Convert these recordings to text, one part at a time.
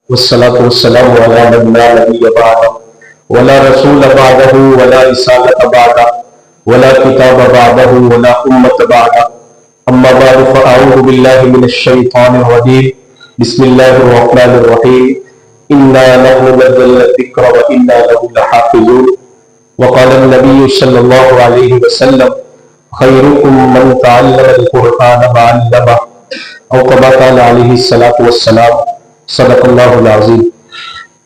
والصلاة والسلام على من لا نبي بعده ولا رسول بعده ولا رسالة بعده ولا كتاب بعده ولا أمة بعده. أما بعد فأعوذ بالله من الشيطان الرجيم. بسم الله الرحمن الرحيم. إنا نحن نزلنا الذكر وإنا له لحافظون. وقال النبي صلى الله عليه وسلم خيركم من تعلم القرآن وعلمه او كما قال علیہ الصلوۃ والسلام. صدق اللہ العظیم.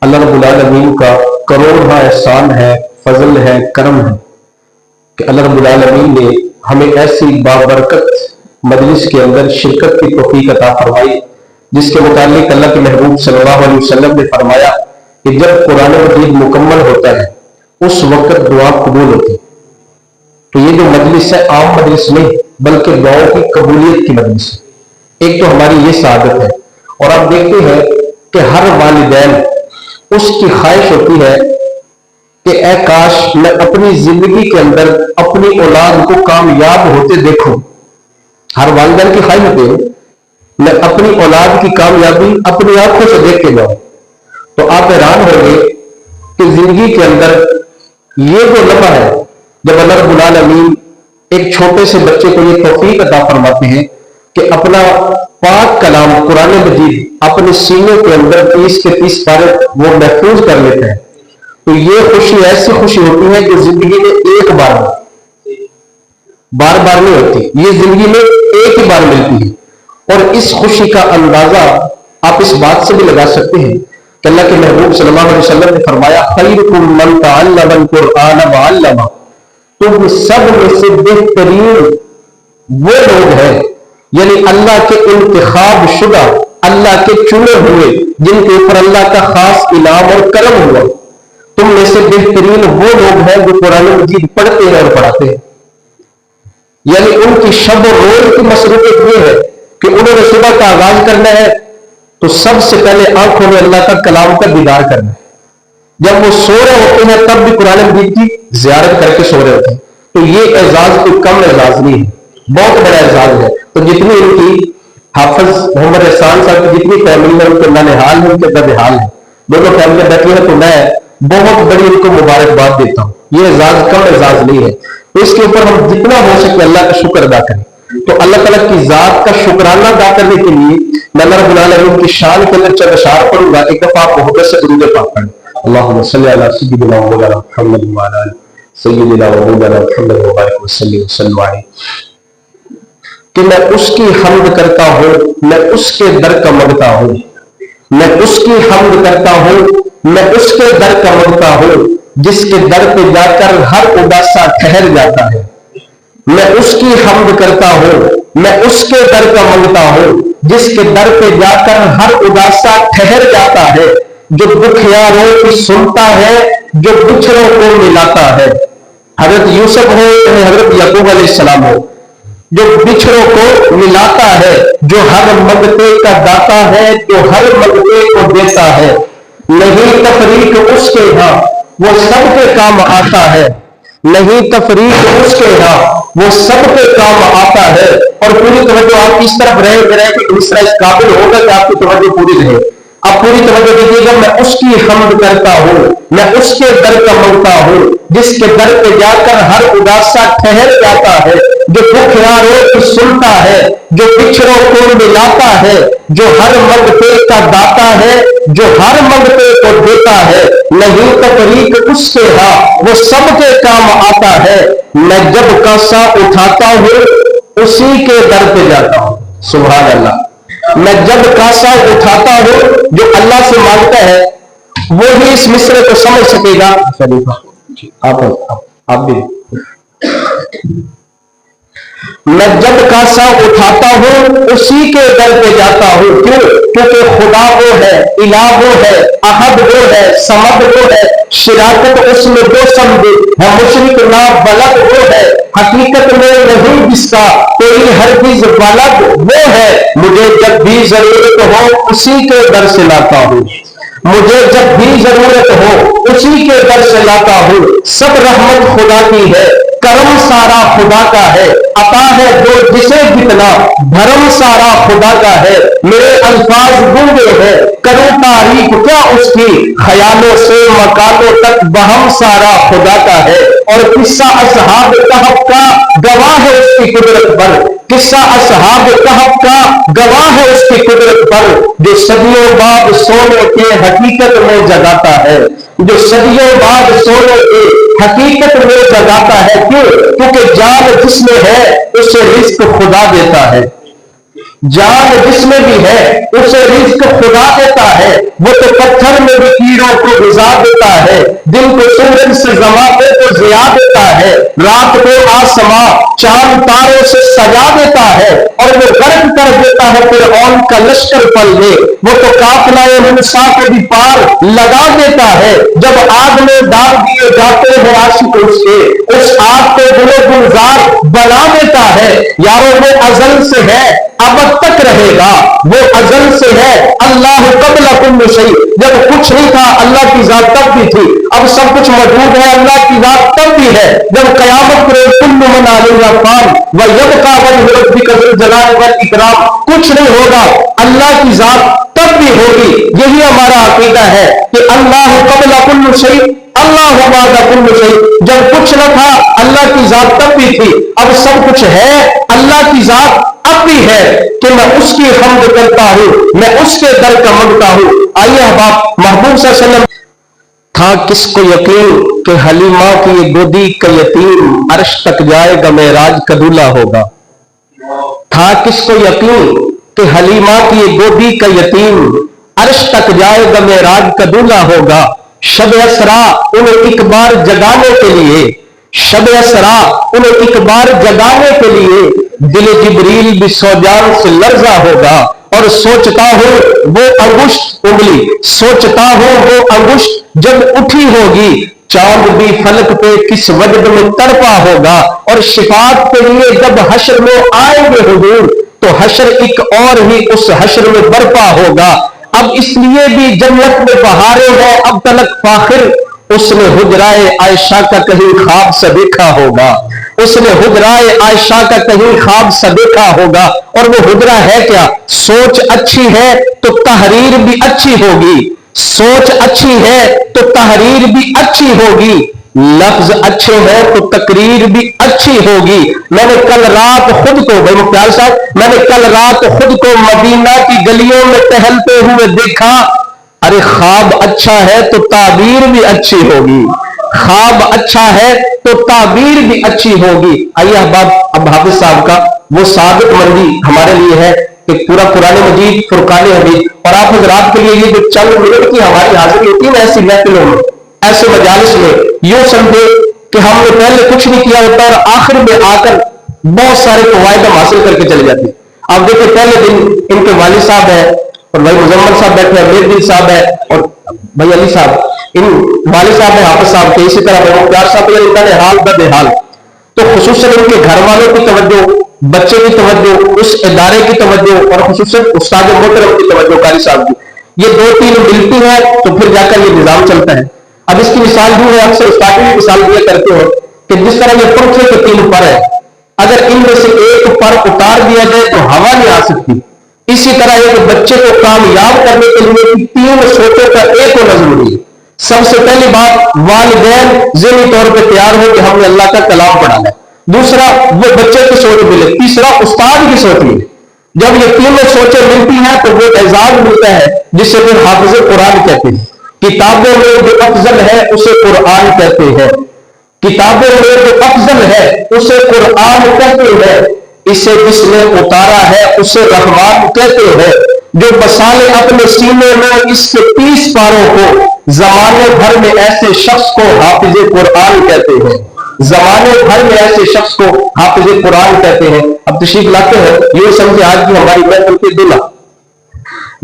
اللہ رب العالمین کا کروڑواں احسان ہے، فضل ہے، کرم ہے کہ اللہ رب العالمین نے ہمیں ایسی بابرکت مجلس کے اندر شرکت کی توفیق عطا فرمائی جس کے متعلق اللہ کے محبوب صلی اللہ علیہ وسلم نے فرمایا کہ جب قرآن مجید مکمل ہوتا ہے اس وقت دعا قبول ہوتی ہے. تو یہ جو مجلس ہے عام مجلس نہیں بلکہ دعاؤں کی قبولیت کی مجلس ہے. ایک تو ہماری یہ سعادت ہے، اور آپ دیکھتے ہیں کہ ہر والدین اس کی خواہش ہوتی ہے کہ اے کاش میں اپنی زندگی کے اندر اپنی اولاد کو کامیاب ہوتے دیکھوں. ہر والدین کی خواہش ہوتی ہے میں اپنی اولاد کی کامیابی اپنی آنکھوں سے دیکھ کے جاؤں. تو آپ حیران ہوں گے کہ زندگی کے اندر یہ جو لمحہ ہے جب اللہ رب العالمین ایک چھوٹے سے بچے کو یہ توفیق عطا فرماتے ہیں کہ اپنا پاک کلام قرآن مجید اپنے سینے کے اندر 30 کے 30 پارے وہ محفوظ کر لیتے ہیں، تو یہ خوشی ایسی خوشی ہوتی ہے کہ زندگی میں ایک بار نہیں ہوتی، یہ زندگی میں ایک ہی بار ملتی ہے. اور اس خوشی کا اندازہ آپ اس بات سے بھی لگا سکتے ہیں کہ اللہ کے محبوب صلی اللہ علیہ وسلم نے فرمایا خیرکم من تعلم القرآن وعلمہ. تم سب میں سے بہترین وہ لوگ ہیں، یعنی اللہ کے انتخاب شدہ، اللہ کے چنے ہوئے جن کے اوپر اللہ کا خاص انعام اور کرم ہوا. تم میں سے بہترین وہ لوگ ہیں جو قرآن مجید پڑھتے ہیں اور پڑھاتے ہیں. یعنی ان کی شب و روز کی مصروفیت یہ ہے کہ انہوں نے صبح کا آغاز کرنا ہے تو سب سے پہلے آنکھوں میں اللہ کا کلام کا دیدار کرنا ہے. جب وہ سو رہے ہوتے ہیں تب بھی قرآن مجید کی زیارت کر کے سو رہے ہوتے ہیں. تو یہ اعزاز کوئی کم اعزاز نہیں ہے، بہت بڑا اعزاز ہے. تو جتنی ان کی حافظ محمد احسان صاحب کی جتنی فیملی ہے ان کے ننحال ہے، ان کے بدحال ہے، دونوں فیملی بیٹھی ہے، تو میں بہت بڑی ان کو مبارکباد دیتا ہوں. یہ اعزاز کم اعزاز نہیں ہے. تو اس کے اوپر ہم جتنا ہو سکے اللہ کا شکر ادا کریں. تو اللہ تعالیٰ کی ذات کا شکرانہ ادا کرنے کے لیے میں اللہ رب العالمین کی شان کے اندر چند اشعار پڑھوں گا. ایک دفعہ آپ محبت سے درود پاک پڑھیں. اللہم صلی علی سیدنا مولانا محمد وعلی آلہ سیدنا مولانا محمد وبارک وسلم علیہ. کہ میں اس کی حمد کرتا ہوں، میں اس کے در کا مانگتا ہوں. میں اس کی حمد کرتا ہوں، میں اس کے در کا مانگتا ہوں جس کے در پہ جا کر ہر اداسا ٹھہر جاتا ہے. میں اس کی حمد کرتا ہوں، میں اس کے در کا مانگتا ہوں جس کے در پہ جا کر ہر اداسا ٹھہر جاتا ہے. جو دکھیاروں کی سنتا ہے، جو بچھڑوں کو ملاتا ہے. حضرت یوسف ہو یعنی حضرت یعقوب علیہ السلام ہو، جو بچھڑوں کو ملاتا ہے، جو ہر منگتے کا داتا ہے، جو ہر منگتے کو دیتا ہے. نہیں تفریق اس کے ہاں وہ سب کے کام آتا ہے. نہیں تفریق اس کے ہاں وہ سب کے کام آتا ہے. اور پوری توجہ آپ اس طرف رہے کہ اس طرح اس قابل ہوگا کہ آپ کی توجہ پوری رہے. آپ پوری توجہ دیجیے گا. میں اس کی حمد کرتا ہوں، میں اس کے در کا مانگتا ہوں جس کے در پہ جا کر ہر اداسا ٹھہر جاتا ہے. جو دکھیاروں کی سنتا ہے، جو بچھڑوں کو ملاتا ہے، جو ہر منگتے کا داتا ہے، جو ہر منگتے کو دیتا ہے. نہیں تفریق اس کے ہاں وہ سب کے کام آتا ہے. میں جب کاسا اٹھاتا ہوں اسی کے در پہ جاتا ہوں. سبحان اللہ. میں جب کاسا اٹھاتا ہوں، جو اللہ سے مانگتا ہے وہی اس مصرے کو سمجھ سکے گا. آپ بھی میں جب کاسا اٹھاتا ہوں اسی کے در پہ جاتا ہوں. کیوں؟ کیونکہ خدا وہ ہے، الہ وہ ہے، احد وہ ہے، صمد وہ ہے. شراکت اس میں دو سمجھے ہے، مشرک نہ بلد وہ ہے. حقیقت میں نہیں جس کا کوئی ہرگز بلد وہ ہے. مجھے جب بھی ضرورت ہو اسی کے در سے لاتا ہوں. مجھے جب بھی ضرورت ہو اسی کے در سے لاتا ہوں. سب رحمت خدا کی ہے، کرم سارا خدا کا ہے، عطا ہے جو جسے جتنا، دھرم سارا خدا کا ہے، میرے الفاظ گونگے ہیں کروں تعریف کیا اس کی، خیالوں سے مکانوں تک بہم سارا خدا کا ہے۔ اور قصہ اصحاب کہف کا گواہ ہے اس کی قدرت پر، قصہ اصحاب کہف کا گواہ ہے اس کی قدرت پر، جو صدیوں بعد سونے کے حقیقت میں جگاتا ہے، جو صدیوں بعد سونے کے حقیقت میں جگاتا ہے۔ کیوں؟ کیونکہ جان جس میں ہے اسے رزق خدا دیتا ہے، جان جس میں بھی ہے اسے رزق خدا دیتا ہے، وہ تو پتھر میں بھی کیڑوں کو غذا دیتا ہے، دن کو سورج سے زمانے کو ضیا دیتا ہے، رات کو آسماں چاند تاروں سے سجا دیتا ہے، اور وہ غرق کر دیتا ہے فرعون کا لشکر پل میں، وہ تو قافلہ موسیٰ کو بھی پار لگا دیتا ہے، جب آگ میں ڈال دیے جاتے ہیں عاشق اس کے، اس آگ کو گلے گلزار بنا دیتا ہے۔ یارو وہ ازل سے ہے ابد تک رہے گا، وہ ازل سے ہے اللہ قبل کل شیء، جب کچھ نہیں تھا اللہ کی ذات تب بھی تھی، اب سب کچھ موجود ہے اللہ کی ذات تب بھی ہے، جب قیامت کرے کل من علیہا فان ویبقی وجہ ربک ذو الجلال والاکرام، کچھ نہیں ہوگا اللہ کی ذات تب بھی ہوگی۔ یہی ہمارا عقیدہ ہے کہ اللہ قبل کل شیء اللہ بعد کل شیء، جب کچھ نہ تھا اللہ کی ذات تب بھی تھی، اب سب کچھ ہے اللہ کی ذات اب بھی ہے، کہ میں اس کی حمد کرتا ہوں، میں اس کے در کا منگتا ہوں۔ آئیے احباب، محبوب صلی اللہ علیہ وسلم تھا کس کو یقین کہ حلیمہ کی گودی کا یتیم عرش تک جائے گا معراج کا دولہا ہوگا، تھا کس کو یقین کہ حلیمہ کی گودی کا یتیم عرش تک جائے گا معراج کا دولہا ہوگا، شب اسرا انہیں ایک بار جگانے کے لیے، شب اسرا انہیں ایک بار جگانے کے لیے دل جبریل بھی سوجان سے لرزا ہوگا، اور سوچتا ہوں وہ انگشت انگلی، سوچتا ہوں وہ انگشت جب اٹھی ہوگی، چاند بھی فلک پہ کس وجد میں تڑپا ہوگا، اور شفاعت کے لیے جب حشر میں آئیں گے حضور تو حشر ایک اور ہی اس حشر میں برپا ہوگا۔ اب اس لیے بھی جنت میں بہاریں ہیں اب تلک فاخر، اس نے حجرائے عائشہ کا کہیں خواب سے دیکھا ہوگا، اس نے حجرائے عائشہ کا کہیں خواب سے دیکھا ہوگا، اور وہ حجرہ ہے کیا؟ سوچ اچھی ہے تو تحریر بھی اچھی ہوگی، سوچ اچھی ہے تو تحریر بھی اچھی ہوگی، لفظ اچھے ہیں تو تقریر بھی اچھی ہوگی۔ میں نے کل رات خود کو، بھائی مختار صاحب، میں نے کل رات خود کو مدینہ کی گلیوں میں ٹہلتے ہوئے دیکھا، ارے خواب اچھا ہے تو تعبیر بھی اچھی ہوگی، خواب اچھا ہے تو تعبیر بھی اچھی ہوگی۔ آئیے احباب، اب حافظ صاحب کا وہ ثابت مندی ہمارے لیے ہے کہ پورا قرآن مجید، فرقان حمید، اور آپ حضرات کے لیے یہ جو چند منٹ کی ہماری حاضری ہوتی ہے نا ایسی محفلوں میں، ایسے مجالس میں، یوں سمجھے کہ ہم نے پہلے کچھ نہیں کیا ہوتا اور آخر میں آ کر بہت سارے فوائد ہم حاصل کر کے چلے جاتے ہیں۔ آپ دیکھیں پہلے دن ان کے والد صاحب ہیں اور بھائی مزمل صاحب بیٹھے ہیں، امیر دل صاحب ہے اور بھائی علی صاحب، ان والد صاحب ہیں حافظ صاحب کے، اسی طرح بھائی مختار صاحب ان کا حال بد حال، تو خصوصاً ان کے گھر والوں کی توجہ، بچے کی توجہ، اس ادارے کی توجہ، اور خصوصاً استاد محترم کی توجہ قاری صاحب کی، یہ دو تین ملتی ہے تو پھر جا کر یہ نظام چلتا ہے۔ اب اس کی مثال جو ہے اکثر استاد کی مثال دیا کرتے ہیں کہ جس طرح یہ پنکھے کے تین پر ہے، اگر ان میں سے ایک پر اتار دیا جائے تو ہوا نہیں آ سکتی، اسی طرح ایک بچے کو کامیاب کرنے کے لیے تین سوچوں کا ایک ہونا ضروری ہے۔ سب سے پہلی بات، والدین ذہنی طور پہ تیار ہو کہ ہم نے اللہ کا کلام پڑھانا ہے، دوسرا وہ بچے کی سوچ ملے، تیسرا استاد کی سوچ ملے۔ جب یہ تینوں سوچیں ملتی ہیں تو وہ اعزاز ملتا ہے جسے پھر حافظ قرآن کہتے ہیں۔ کتابوں میں جو افضل ہے اسے قرآن کہتے ہیں، کتابوں میں جو افضل ہے اسے قرآن کہتے ہیں، اسے جس نے اتارا ہے اسے رحمان کہتے ہیں، جو بسالے اپنے سینے میں اس کے 30 پاروں کو، زمانے بھر میں ایسے شخص کو حافظ قرآن کہتے ہیں، زمانے بھر میں ایسے شخص کو حافظ قرآن کہتے ہیں۔ اب تشریف لاتے ہیں، یہ سمجھے آج کی ہماری محفل کے دلہا،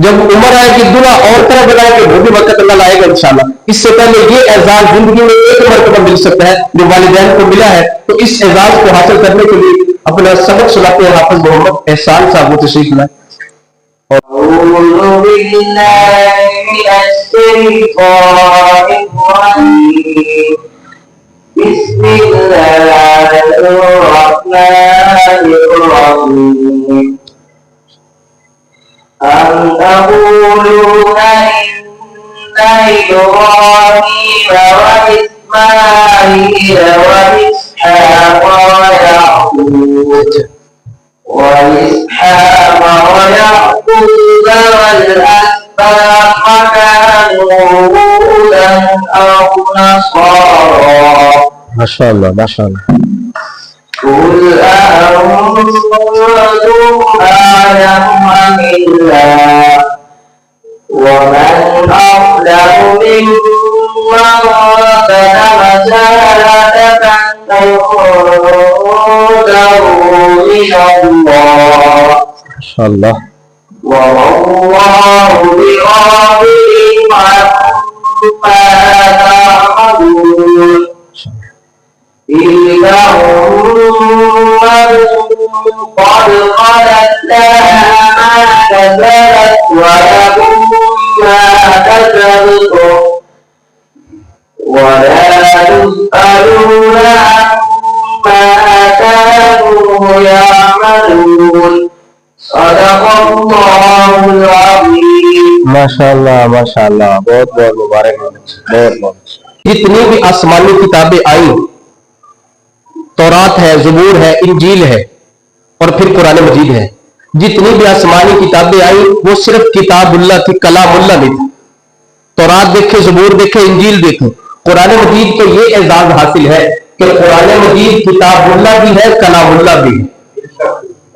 جب عمر آئے گی دلہا اور طرح بنائے گا، وہ بھی وقت اللہ لائے گا انشاءاللہ۔ اس سے پہلے یہ اعزاز زندگی میں ایک مرتبہ مل سکتا ہے جو والدین کو ملا ہے، تو اس اعزاز کو حاصل کرنے کے لیے اپنا سبق سناتے ہیں حافظ محمد احسان صاحب، وہ تشریف لائیں۔ أعوذ بالله من الشيطان الرجيم بسم الله الرحمن الرحيم أم تقولون إن إبراهيم وإسماعيل وإسحاق ويعقوب والأسباط كانوا هودا أو نصارى. ما شاء الله ما شاء الله. قل أأنتم أعلم أم الله ومن أظلم ممن كتم شهادة عنده من الله. ما شاء الله. وما الله بغافل عما تعملون. تلك أمة قد خلت لها ما كسبت ولكم ما كسبتم ولا تسألون عما كانوا يعملون. صدق الله العظيم. ما شاء اللہ ما شاء اللہ، بہت بہت مبارک، بہت بہت. جتنی بھی آسمانی کتابیں آئیں، تورات ہے، زبور ہے، انجیل ہے اور پھر قرآن مجید ہے، جتنی بھی آسمانی کتابیں آئیں وہ صرف کتاب اللہ کی، کلام اللہ نہیں تھی. تورات دیکھے، زبور دیکھے، انجیل دیکھے، قرآن مجید کو یہ اعزاز حاصل ہے کہ قرآن مجید کتاب اللہ بھی ہے، کلام اللہ بھی ہے.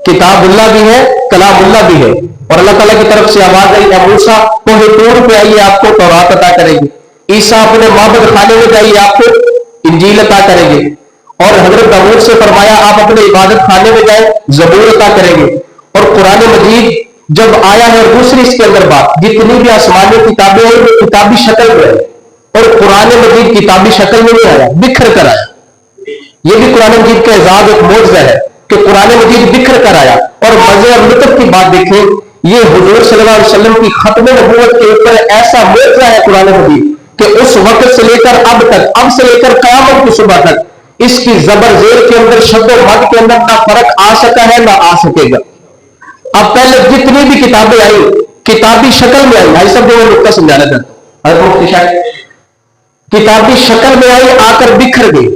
کتاب اللہ بھی ہے، کلام اللہ بھی ہے. اور اللہ تعالیٰ کی طرف سے آواز آئی، اے موسیٰ کوہ طور پہ آئیے، آپ کو تورات عطا کریں گے. عیسیٰ اپنے معبد خانے میں جائیے، آپ کو انجیل عطا کریں گے. اور حضرت داؤد سے فرمایا آپ اپنے عبادت خانے میں جائیں، زبور عطا کریں گے. اور قرآن مجید جب آیا ہے، دوسری اس کے اندر بات، جتنی بھی آسمانی کتابیں ہیں وہ کتابی شکل میں ہے، اور قرآن مجید کتابی شکل میں نہیں آیا، بکھر کر آیا. یہ بھی قرآن مجید کا اعزاز ایک معجزہ ہے کہ قرآن مجید بکھر کر آیا. اور مزے اور لطف کی بات دیکھیں، یہ حضور صلی اللہ علیہ وسلم کی ختم نبوت کے اوپر ایسا معجزہ ہے قرآن مجید کہ اس وقت سے لے کر اب تک، اب سے لے کر قیامت کی صبح تک اس کی زبر زیر کے اندر، شد و مد کے اندر نہ فرق آ سکا ہے نہ آ سکے گا. اب پہلے جتنی بھی کتابیں آئی کتابی شکل میں آئی. بھائی صاحب جو میں نقطہ سمجھانا چاہتا ہوں، حضرت مفتی صاحب، کتابی شکل میں آئی آ کر بکھر گئی.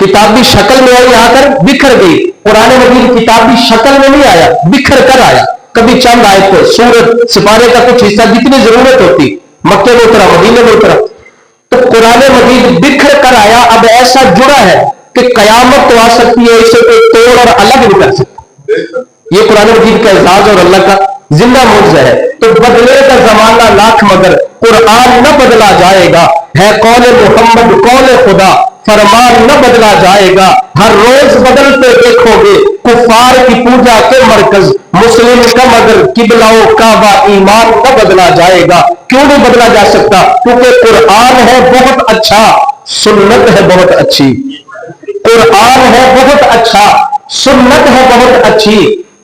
کتابی شکل میں آئی آ کر بکھر گئی. قرآن مجید کتابی شکل میں نہیں آیا، بکھر کر آیا. کبھی چند آیتیں، سورت، سپارے کا کچھ حصہ جتنی ضرورت ہوتی مکے میں اترا، مدینے میں اترا. تو قرآن مجید بکھر کر آیا. اب ایسا جڑا ہے کہ قیامت تو آ سکتی ہے، اسے کوئی توڑ اور الگ نہیں کر سکتا. یہ قرآن مجید کا اعزاز اور اللہ کا زندہ معجزہ ہے. تو بدلے کا زمانہ لاکھ مگر قرآن نہ بدلا جائے گا. ہے قول محمد قول خدا، فرمان نہ بدلا جائے گا. ہر روز بدلتے دیکھو گے کفار کی پوجا کے مرکز. مسلم کا مگر قبلہ و کعبہ، ایمان نہ بدلا جائے گا. کیوں نہیں بدلا جا سکتا؟ کیونکہ قرآن ہے بہت اچھا، سنت ہے بہت اچھی. قرآن ہے بہت اچھا، سنت ہے بہت اچھی،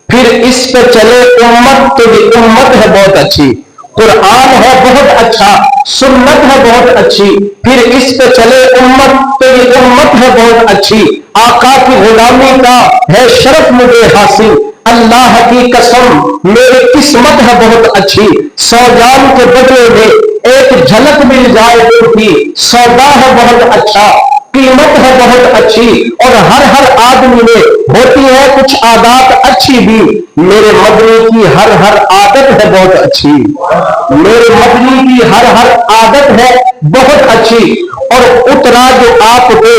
پھر اس پہ چلے امت تو یہ امت ہے بہت اچھی. قرآن ہے بہت اچھا، سنت ہے بہت اچھی، پھر اس پہ چلے امت تو یہ امت ہے بہت اچھی. آقا کی غلامی کا ہے شرف مجھے حاصل، اللہ کی قسم میری قسمت ہے بہت اچھی. سو جان کے بدلے میں ایک جھلک مل جائے تو سودا ہے بہت اچھا، قیمت ہے بہت اچھی. اور ہر آدمی میں ہوتی ہے کچھ عادات اچھی بھی. میرے مدنی کی ہر عادت ہے بہت اچھی. میرے مدنی کی ہر عادت ہے بہت اچھی. اور اترا جو آپ پہ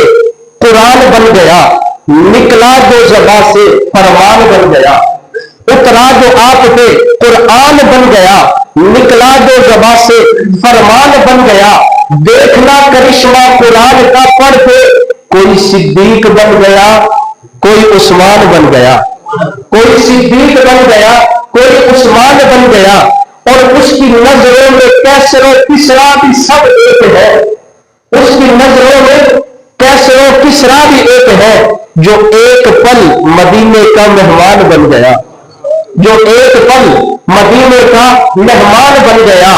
قرآن بن گیا، نکلا جو زبان سے فرمان بن گیا. اترا جو آپ پہ قرآن بن گیا، نکلا جو زبان سے فرمان بن گیا. دیکھنا کرشمہ قرآن کا پڑھ کے، کوئی صدیق بن گیا، کوئی عثمان بن گیا. کوئی صدیق بن گیا، کوئی عثمان بن گیا. اور اس کی نظروں میں کیسر و کسرا بھی سب ایک ہے. اس کی نظروں میں کیسر و کسرا بھی ایک ہے. جو ایک پل مدینے کا مہمان بن گیا، جو ایک پل مدینے کا مہمان بن گیا.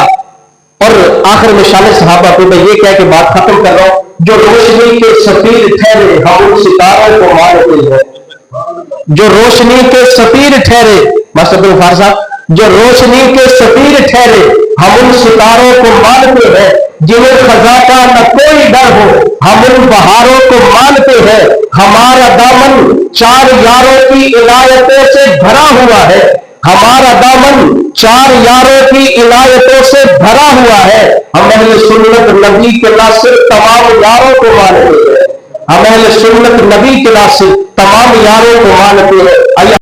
اور آخر میں شان صحابہ کو میں یہ کہہ کے بات ختم کر رہا ہوں، جو روشنی کے سفیر ٹھہرے ہم ان ستاروں کو مانتے ہیں، جو روشنی کے سفیر ٹھہرے، ماسٹر غفار صاحب، جو روشنی کے سفیر ٹھہرے ہم ان ستاروں کو مانتے ہیں، جنہیں خزاں کا نہ کوئی ڈر ہو ہم ان بہاروں کو مانتے ہیں، ہمارا دامن چار یاروں کی عنایتوں سے بھرا ہوا ہے، ہمارا دامن چار یاروں کی عنایتوں سے بھرا ہوا ہے، ہم اہل سنت نبی کے ناصر تمام یاروں کو مانتے ہیں، ہم اہل سنت نبی کے ناصر تمام یاروں کو مانتے ہیں۔